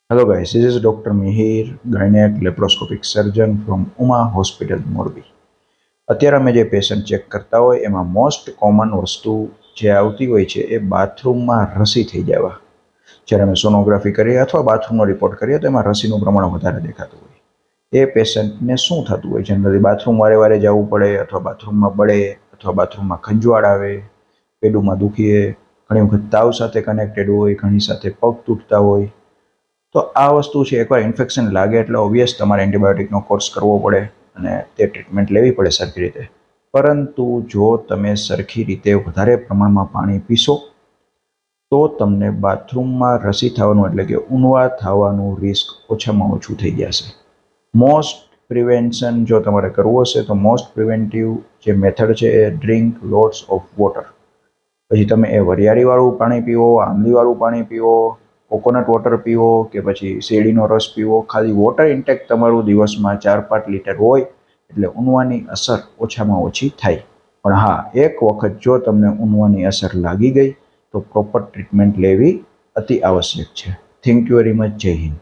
Hello guys, this is Dr. Mihir, gynec laparoscopic surgeon from Uma Hospital, Morbi. અત્યારે અમે જે patient check કરતા હોય એમાં મોસ્ટ કોમન વસ્તુ જે આવતી હોય છે એ બાથરૂમમાં રસી થઈ જવા. જ્યારે અમે સોનોગ્રાફી કરીએ અથવા બાથરૂમનો રિપોર્ટ કરીએ તો એમાં રસીનું પ્રમાણ વધારે દેખાતું હોય. એ પેશન્ટને શું થતું હોય? જનરલી બાથરૂમ વારે વારે જવું પડે અથવા બાથરૂમમાં બળે અથવા બાથરૂમમાં ખંજવાળ આવે, પેડુમાં દુખીએ, ઘણી વખત તાવ સાથે કનેક્ટેડ હોય, ઘણી સાથે પગ તૂટતા હોય. તો આ વસ્તુ છે, એકવાર ઇન્ફેક્શન લાગે એટલે ઓબ્વિયસ તમારે એન્ટીબાયોટિકનો કોર્સ કરવો પડે અને તે ટ્રીટમેન્ટ લેવી પડે સરખી રીતે. પરંતુ જો તમે સરખી રીતે વધારે પ્રમાણમાં પાણી પીશો તો તમને બાથરૂમમાં રસી થવાનું એટલે કે ઉણવા થવાનું રિસ્ક ઓછામાં ઓછું થઈ જશે. મોસ્ટ પ્રિવેન્શન જો તમારે કરવું હશે તો મોસ્ટ પ્રિવેન્ટિવ જે મેથડ છે એ ડ્રિંક લોટ્સ ઓફ વોટર. પછી તમે એ વરિયાળીવાળું પાણી પીવો, આંબલીવાળું પાણી પીવો, કોકોનટ વોટર પીવો કે પછી શેરડીનો રસ પીવો. ખાલી વોટર ઇન્ટેક તમારું દિવસમાં 4-5 લીટર હોય એટલે ઊનવાની અસર ઓછામાં ઓછી થાય. પણ હા, એક વખત જો તમને ઊનવાની અસર લાગી ગઈ તો પ્રોપર ટ્રીટમેન્ટ લેવી અતિ આવશ્યક છે. Thank you very much. જય હિન્દ.